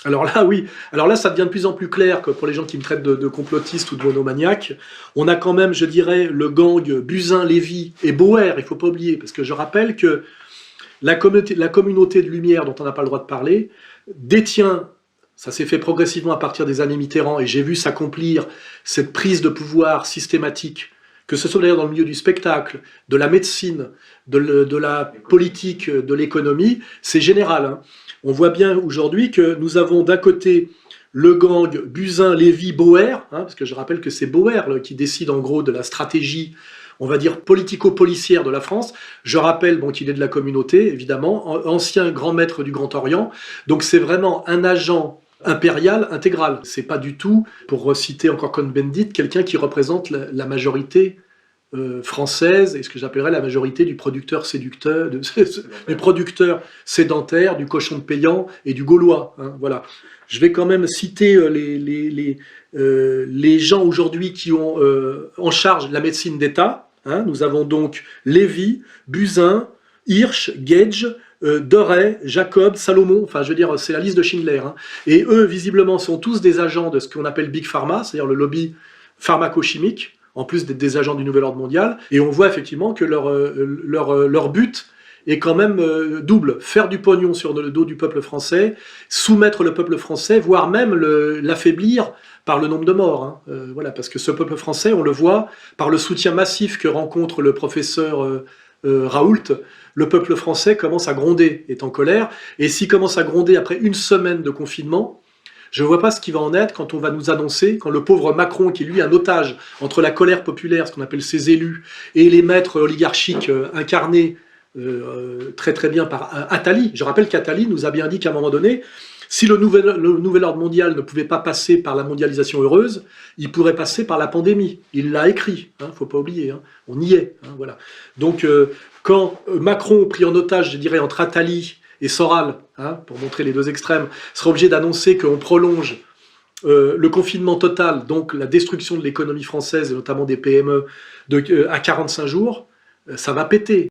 Alors là, oui. Alors là, ça devient de plus en plus clair que pour les gens qui me traitent de complotiste ou de monomaniaque. On a quand même, je dirais, le gang Buzyn, Lévy et Bauer, il ne faut pas oublier, parce que je rappelle que la communauté de Lumière, dont on n'a pas le droit de parler, détient, ça s'est fait progressivement à partir des années Mitterrand, et j'ai vu s'accomplir cette prise de pouvoir systématique, que ce soit d'ailleurs dans le milieu du spectacle, de la médecine, de la politique, de l'économie, c'est général. Hein. On voit bien aujourd'hui que nous avons d'un côté le gang Buzyn, Lévy, Bauer, hein, parce que je rappelle que c'est Bauer là, qui décide en gros de la stratégie, on va dire, politico-policière de la France. Je rappelle bon, qu'il est de la communauté, évidemment, ancien grand maître du Grand Orient. Donc c'est vraiment un agent impérial intégral. C'est pas du tout, pour citer encore Cohn-Bendit, quelqu'un qui représente la majorité française, et ce que j'appellerais la majorité du producteur séducteur, du producteur sédentaire, du cochon de payant et du gaulois. Hein, voilà. Je vais quand même citer les gens aujourd'hui qui ont en charge la médecine d'État. Hein. Nous avons donc Lévy, Buzyn, Hirsch, Gage, Doré, Jacob, Salomon, enfin je veux dire c'est la liste de Schindler. Hein. Et eux visiblement sont tous des agents de ce qu'on appelle Big Pharma, c'est-à-dire le lobby pharmaco-chimique, en plus d'être des agents du Nouvel Ordre Mondial, et on voit effectivement que leur but est quand même double, faire du pognon sur le dos du peuple français, soumettre le peuple français, voire même l'affaiblir par le nombre de morts. Hein. Voilà, parce que ce peuple français, on le voit, par le soutien massif que rencontre le professeur Raoult, le peuple français commence à gronder, est en colère, et s'il commence à gronder après une semaine de confinement, je ne vois pas ce qui va en être quand on va nous annoncer, quand le pauvre Macron, qui est lui un otage entre la colère populaire, ce qu'on appelle ses élus, et les maîtres oligarchiques incarnés très très bien par Attali. Je rappelle qu'Attali nous a bien dit qu'à un moment donné, si le nouvel ordre mondial ne pouvait pas passer par la mondialisation heureuse, il pourrait passer par la pandémie. Il l'a écrit, hein, faut pas oublier, hein, on y est. Hein, voilà. Donc quand Macron, pris en otage, je dirais, entre Attali et Soral, hein, pour montrer les deux extrêmes, sera obligé d'annoncer qu'on prolonge le confinement total, donc la destruction de l'économie française, et notamment des PME, à 45 jours, ça va péter.